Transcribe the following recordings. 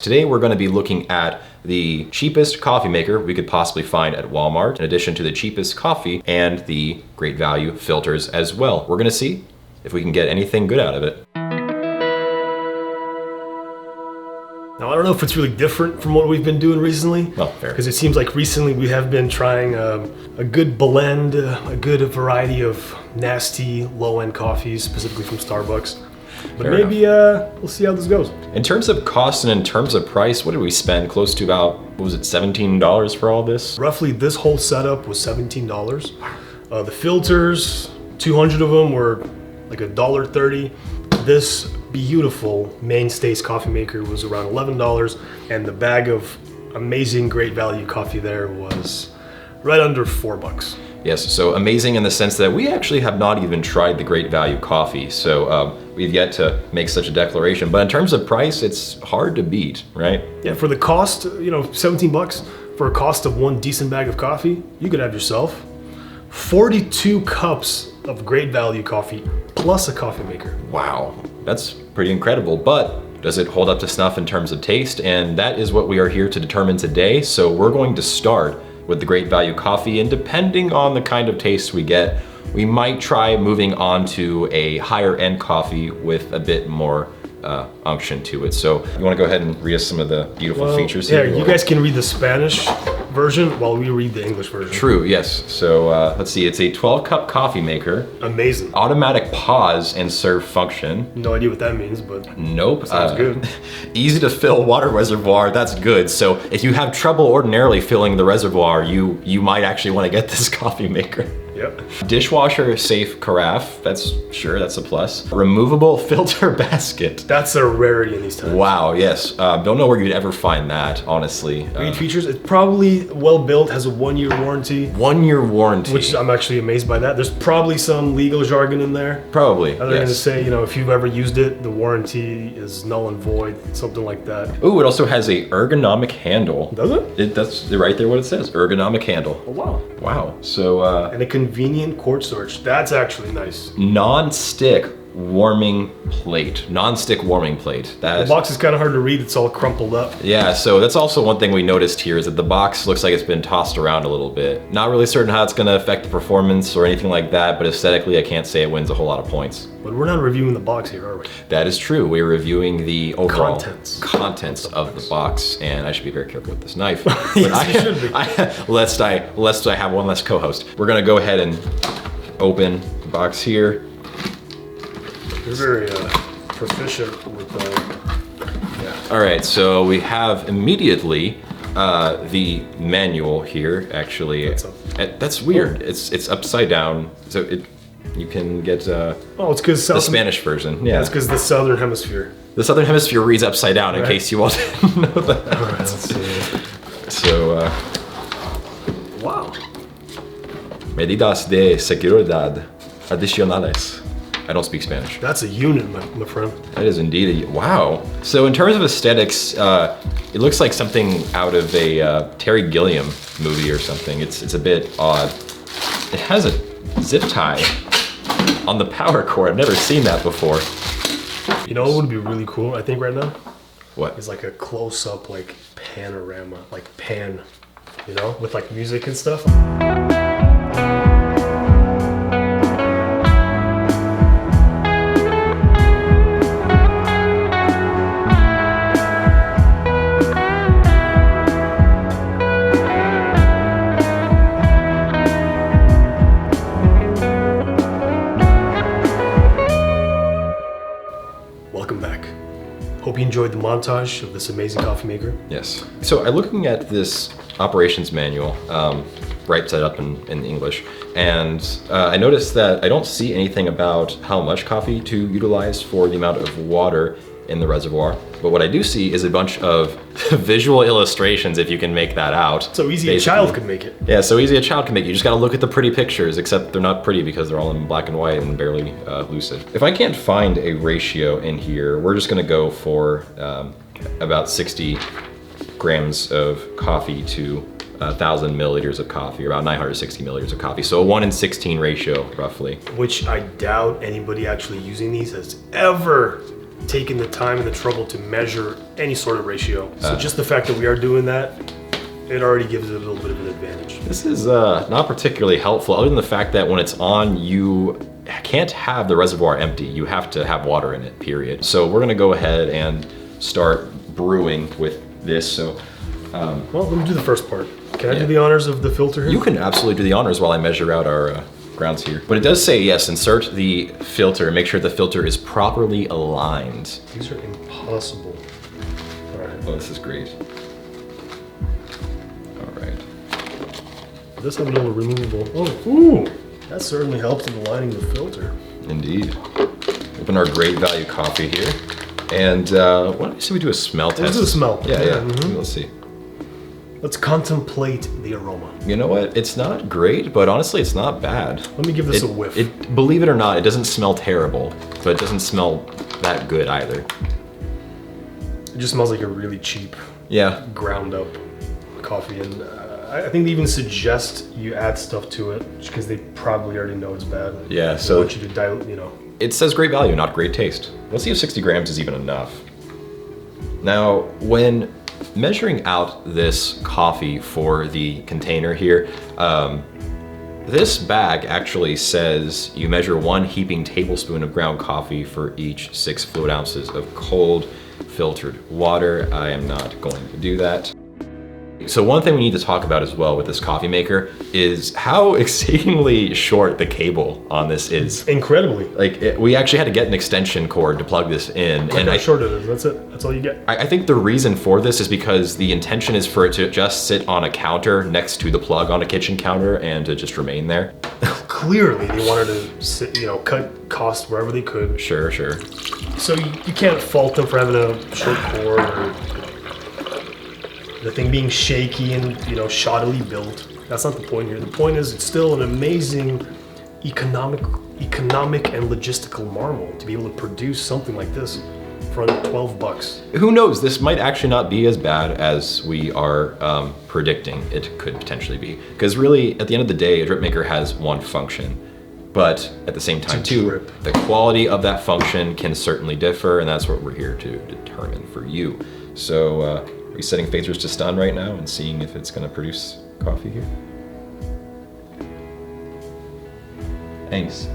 Today we're going to be looking at the cheapest coffee maker we could possibly find at Walmart, in addition to the cheapest coffee and the great value filters as well. We're going to see if we can get anything good out of it. Now, I don't know if it's really different from what we've been doing recently. Well, fair. Because it seems like recently we have been trying a good blend, a good variety of nasty low-end coffees, specifically from Starbucks. But Fair maybe we'll see how this goes. In terms of cost and in terms of price, what did we spend? Close to about, what was it, $17 for all this? Roughly, this whole setup was $17. The filters, 200 of them, were like $1.30. This beautiful Mainstay's coffee maker was around $11, and the bag of amazing great value coffee there was right under $4. Yes, so amazing in the sense that we actually have not even tried the great value coffee, so we've yet to make such a declaration. But in terms of price, it's hard to beat, right? Yeah, for the cost, $17 for a cost of one decent bag of coffee, you could have yourself 42 cups of great value coffee plus a coffee maker. Wow, that's pretty incredible, but does it hold up to snuff in terms of taste? And that is what we are here to determine today. So we're going to start with the great value coffee, and depending on the kind of taste we get, we might try moving on to a higher end coffee with a bit more unction to it. So you want to go ahead and read us some of the beautiful features here? Yeah, you guys can read the Spanish version while we read the English version. True, yes. So let's see, it's a 12-cup coffee maker. Amazing. Automatic pause and serve function. No idea what that means, but nope. Sounds good. Easy to fill water reservoir, that's good. So if you have trouble ordinarily filling the reservoir, you might actually want to get this coffee maker. Yep. Dishwasher safe carafe, that's a plus. Removable filter basket. That's a rarity in these times. Wow, yes. Don't know where you'd ever find that, honestly. Great features. It's probably well built, has a 1-year warranty. 1-year warranty. Which I'm actually amazed by that. There's probably some legal jargon in there. Probably, They're going to say, if you've ever used it, the warranty is null and void, something like that. Ooh, it also has a ergonomic handle. Does it? That's right there what it says, ergonomic handle. Oh, wow. Wow, so... and a convenient cord storage. That's actually nice. Non-stick warming plate. Non-stick warming plate. The box is kind of hard to read. It's all crumpled up. Yeah, so that's also one thing we noticed here is that the box looks like it's been tossed around a little bit. Not really certain how it's going to affect the performance or anything like that, but aesthetically I can't say it wins a whole lot of points. But we're not reviewing the box here, are we? That is true. We're reviewing the overall contents of the box, and I should be very careful with this knife. Yes, you should be. Lest I have one less co-host. We're going to go ahead and open the box here. You're very proficient with yeah. All right, so we have immediately the manual here. Actually, that's weird. It's upside down, so you can get it's because the Spanish version. Yeah, it's because the Southern Hemisphere. The Southern Hemisphere reads upside down. In case you all didn't know that. All right, let's see. So, wow. Medidas de seguridad adicionales. I don't speak Spanish. That's a unit, my friend. That is indeed wow. So in terms of aesthetics, it looks like something out of a Terry Gilliam movie or something. It's a bit odd. It has a zip tie on the power cord. I've never seen that before. You know what would be really cool, I think, right now? What? It's like a close-up, like, panorama, like pan, with like music and stuff. Welcome back. Hope you enjoyed the montage of this amazing coffee maker. Yes. So I'm looking at this operations manual, right side up in English, and I noticed that I don't see anything about how much coffee to utilize for the amount of water in the reservoir. But what I do see is a bunch of visual illustrations, if you can make that out. So easy a child could make it. Yeah, so easy a child can make it. You just gotta look at the pretty pictures, except they're not pretty because they're all in black and white and barely lucid. If I can't find a ratio in here, we're just gonna go for about 60 grams of coffee to 1,000 milliliters of coffee, or about 960 milliliters of coffee. So a 1:16 ratio, roughly. Which I doubt anybody actually using these has ever taken the time and the trouble to measure any sort of ratio. So just the fact that we are doing that, it already gives it a little bit of an advantage. This is not particularly helpful, other than the fact that when it's on, you can't have the reservoir empty. You have to have water in it, period. So we're gonna go ahead and start brewing with this. So, well, let me do the first part. Can I do the honors of the filter here? You can absolutely do the honors while I measure out our grounds here. But it does say, yes, insert the filter and make sure the filter is properly aligned. These are impossible. All right. Oh, this is great. All right. This have a little removable. Oh, ooh, that certainly helps in aligning the filter. Indeed. Open our great value coffee here. And why don't we see we do a smell test? Let's do a smell. Yeah. Mm-hmm. Let's see. Let's contemplate the aroma. You know what? It's not great, but honestly, it's not bad. Let me give this a whiff. Believe it or not, it doesn't smell terrible, but it doesn't smell that good either. It just smells like a really cheap, ground up coffee. And I think they even suggest you add stuff to it just because they probably already know it's bad. Yeah, they so want you to dilute, It says great value, not great taste. Let's see if 60 grams is even enough. Now, when measuring out this coffee for the container here, this bag actually says you measure 1 heaping tablespoon of ground coffee for each 6 fluid ounces of cold filtered water. I am not going to do that. So one thing we need to talk about as well with this coffee maker is how exceedingly short the cable on this is. Incredibly. Like we actually had to get an extension cord to plug this in. Look how short it is. That's it. That's all you get. I think the reason for this is because the intention is for it to just sit on a counter next to the plug on a kitchen counter and to just remain there. Clearly, they wanted to sit, cut costs wherever they could. Sure. So you can't fault them for having a short cord or the thing being shaky and shoddily built. That's not the point here. The point is it's still an amazing economic and logistical marvel to be able to produce something like this for under $12. Who knows? This might actually not be as bad as we are predicting it could potentially be. Because really, at the end of the day, a drip maker has one function. But at the same time, too, the quality of that function can certainly differ, and that's what we're here to determine for you. So, are we setting phasers to stun right now and seeing if it's going to produce coffee here? Thanks.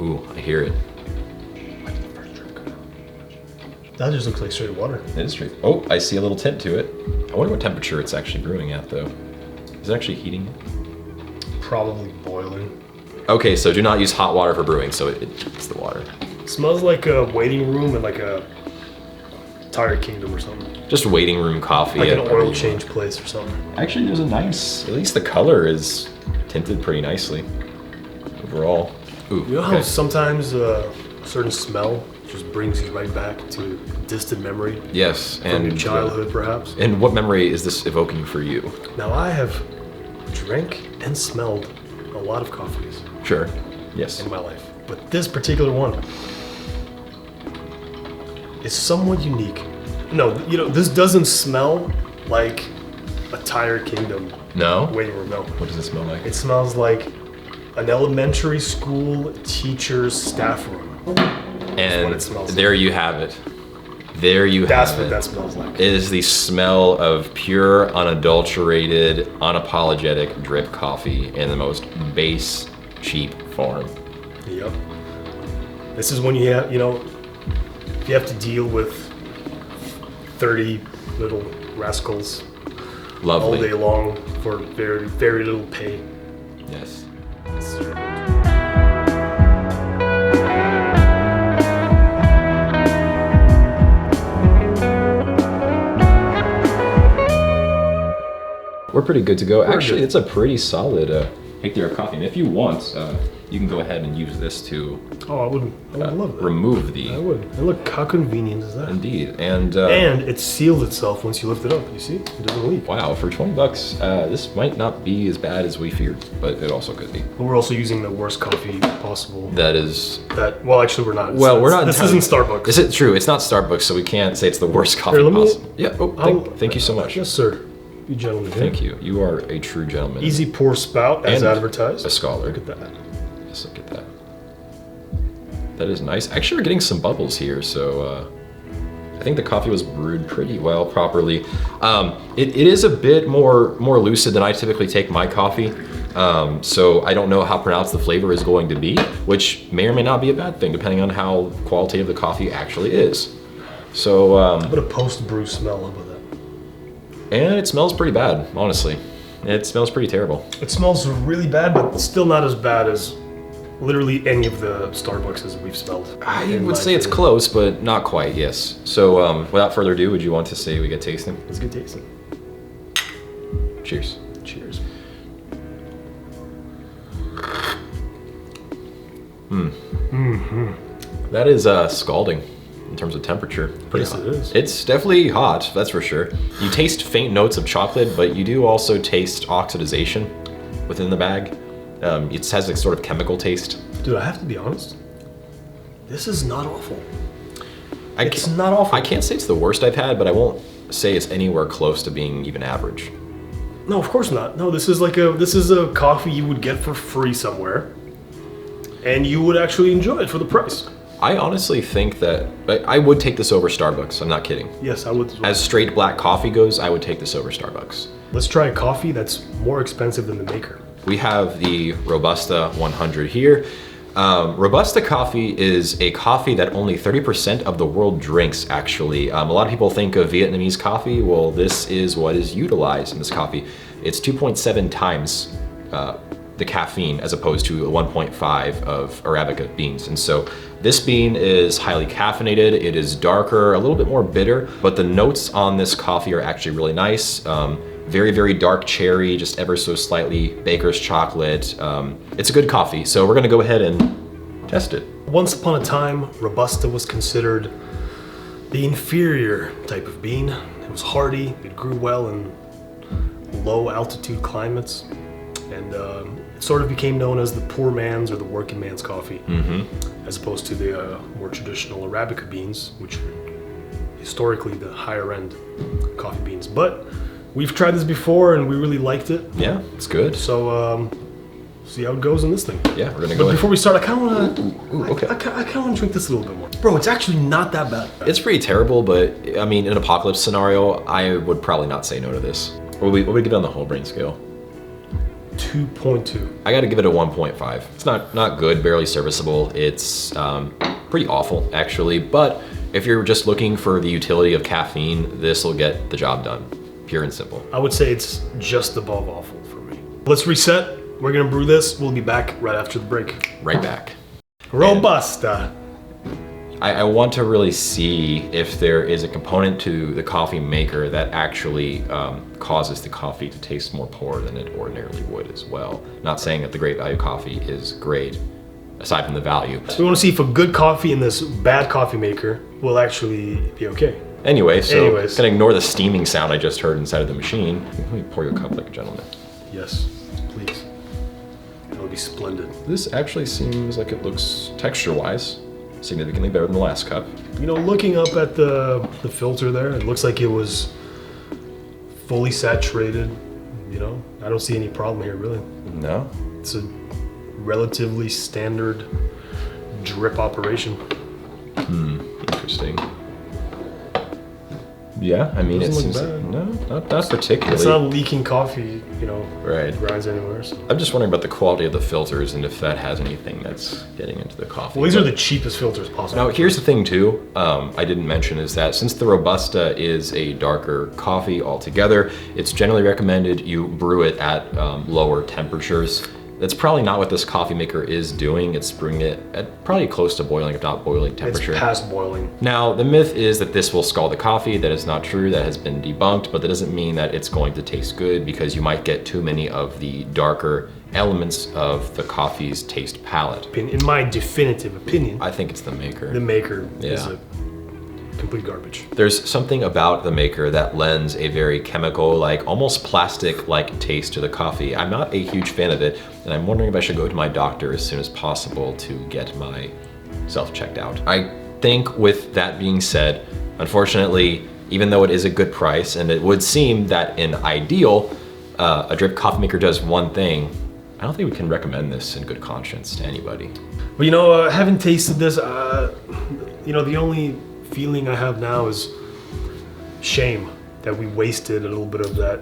Ooh, I hear it. That just looks like straight water. It is straight. Oh, I see a little tint to it. I wonder what temperature it's actually brewing at, though. Is it actually heating it? Probably boiling. Okay, so do not use hot water for brewing, so it's the water. It smells like a waiting room in like a Tire Kingdom or something. Just waiting room coffee. Like an oil change place or something. Actually, there's a nice, at least the color is tinted pretty nicely overall. Ooh, you know how sometimes a certain smell just brings you right back to a distant memory? Yes, from your childhood, perhaps. And what memory is this evoking for you? Now, I have drank and smelled a lot of coffees. Sure. Yes. In my life, but this particular one is somewhat unique. No, this doesn't smell like a Tire Kingdom. No. Waiting room. No. What does it smell like? It smells like an elementary school teacher's staff room. And what it smells there like. You have it. There you That's have what it. that smells like. It is the smell of pure, unadulterated, unapologetic drip coffee in the most base, cheap form. Yep. This is when you have to deal with 30 little rascals Lovely. all day long for very, very little pay. Yes. We're pretty good to go. Actually, it's a pretty solid hectare of coffee. And if you want, you can go ahead and use this to I would love that. remove the... I would. And look, how convenient is that? Indeed. And it seals itself once you lift it up. You see? It doesn't leak. Wow, for $20, this might not be as bad as we feared, but it also could be. But we're also using the worst coffee possible. That is... Well, actually, we're not. Well, we're not... This isn't Starbucks. Is it true? It's not Starbucks, so we can't say it's the worst coffee possible. Yeah. Oh, thank you so much. Yes, sir. You gentlemen. Thank you. You are a true gentleman. Easy pour spout as And advertised. a scholar. Look at that. Just look at that. That is nice. Actually, we're getting some bubbles here, so I think the coffee was brewed pretty well, properly. It is a bit more lucid than I typically take my coffee. So I don't know how pronounced the flavor is going to be, which may or may not be a bad thing, depending on how qualitative the coffee actually is. So, how about a post-brew smell? How about that? And it smells pretty bad, honestly. It smells pretty terrible. It smells really bad, but still not as bad as literally any of the Starbucks we've smelled. I would say it's close, but not quite, yes. So without further ado, would you want to say we get tasting? Let's get tasting. Cheers. Cheers. That is scalding in terms of temperature. Pretty Yes, hot. it is. It's definitely hot, that's for sure. You taste faint notes of chocolate, but you do also taste oxidization within the bag. It has a sort of chemical taste. Dude, I have to be honest. This is not awful. It's not awful. I can't say it's the worst I've had, but I won't say it's anywhere close to being even average. No, of course not. No, this is a coffee you would get for free somewhere, and you would actually enjoy it for the price. I honestly think that I would take this over Starbucks. I'm not kidding. Yes, I would. As straight black coffee goes, I would take this over Starbucks. Let's try a coffee that's more expensive than the maker. We have the Robusta 100 here. Robusta coffee is a coffee that only 30% of the world drinks, actually. A lot of people think of Vietnamese coffee. Well, this is what is utilized in this coffee. It's 2.7 times the caffeine as opposed to 1.5 of Arabica beans. And so this bean is highly caffeinated. It is darker, a little bit more bitter, but the notes on this coffee are actually really nice. Very, very dark cherry, just ever so slightly baker's chocolate. It's a good coffee, so we're gonna go ahead and test it. Once upon a time, Robusta was considered the inferior type of bean. It was hardy, it grew well in low altitude climates, and it sort of became known as the poor man's or the working man's coffee, as opposed to the more traditional Arabica beans, which are historically the higher end coffee beans. But we've tried this before and we really liked it. Yeah, it's good. So see how it goes in this thing. Yeah, we're gonna But go before we start, I kind of want to. okay. I kind of want to drink this a little bit more, bro. It's actually not that bad. It's pretty terrible, but I mean, in an apocalypse scenario, I would probably not say no to this. What would we give it on the whole brain scale? 2.2. I gotta give it a 1.5. It's not good, barely serviceable. It's pretty awful, actually. But if you're just looking for the utility of caffeine, this will get the job done. Pure and simple. I would say it's just above awful for me. Let's reset. We're gonna brew this. We'll be back right after the break. Right back. Robusta. I want to really see if there is a component to the coffee maker that actually causes the coffee to taste more poor than it ordinarily would as well. Not saying that the Great Value coffee is great, aside from the value. We want to see if a good coffee in this bad coffee maker will actually be okay. Anyways, Anyways. gonna ignore the steaming sound I just heard inside of the machine. Let me pour you a cup like a gentleman. Yes, please. That'll be splendid. This actually seems like it looks, texture-wise, significantly better than the last cup. You know, looking up at the filter there, it looks like it was fully saturated. You know, I don't see any problem here, really. No? It's a relatively standard drip operation. Interesting. Yeah, I mean, it Doesn't seems look like, bad. no, not particularly. It's not leaking coffee, you know, Right. grinds anywhere. So. I'm just wondering about the quality of the filters and if that has anything that's getting into the coffee. Well, these are But- the cheapest filters possible. Now, here's the thing too, I didn't mention is that since the Robusta is a darker coffee altogether, it's generally recommended you brew it at lower temperatures. That's probably not what this coffee maker is doing. It's brewing it at probably close to boiling, if not boiling temperature. It's past boiling. Now, the myth is that this will scald the coffee. That is not true. That has been debunked, but that doesn't mean that it's going to taste good because you might get too many of the darker elements of the coffee's taste palette. In my definitive opinion, I think it's the maker. the maker is Yeah. a complete garbage. There's something about the maker that lends a very chemical, like almost plastic-like taste to the coffee. I'm not a huge fan of it, and I'm wondering if I should go to my doctor as soon as possible to get myself checked out. I think with that being said, unfortunately, even though it is a good price, and it would seem that in ideal, a drip coffee maker does one thing, I don't think we can recommend this in good conscience to anybody. But you know, I haven't tasted this. You know, the only feeling I have now is shame that we wasted a little bit of that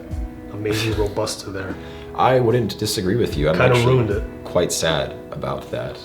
amazing Robusta there. I wouldn't disagree with you. I'm Kind of actually ruined it. quite sad about that.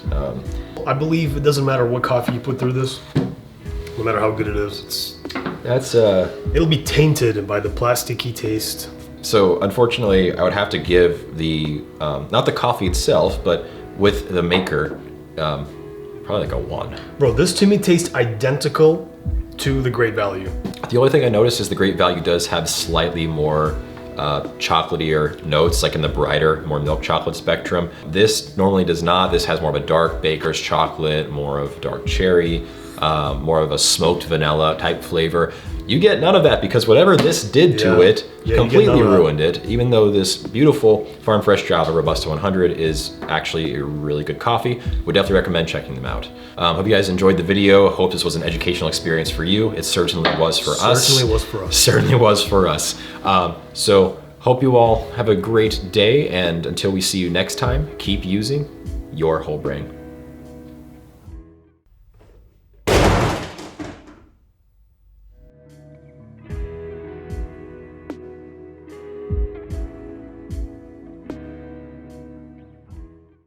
I believe it doesn't matter what coffee you put through this, no matter how good it is, it'll be tainted by the plasticky taste. So unfortunately, I would have to give the, not the coffee itself, but with the maker, probably like a 1. Bro, this to me tastes identical to the Great Value. The only thing I noticed is the Great Value does have slightly more chocolatier notes, like in the brighter, more milk chocolate spectrum. This normally does not. This has more of a dark baker's chocolate, more of dark cherry, more of a smoked vanilla type flavor. You get none of that because whatever this did to it completely ruined it, even though this beautiful Farm Fresh Java Robusta 100 is actually a really good coffee. Would definitely recommend checking them out. Hope you guys enjoyed the video. Hope this was an educational experience for you. It certainly was for us. Certainly was for us. Certainly was for us. So hope you all have a great day, and until we see you next time, keep using your whole brain.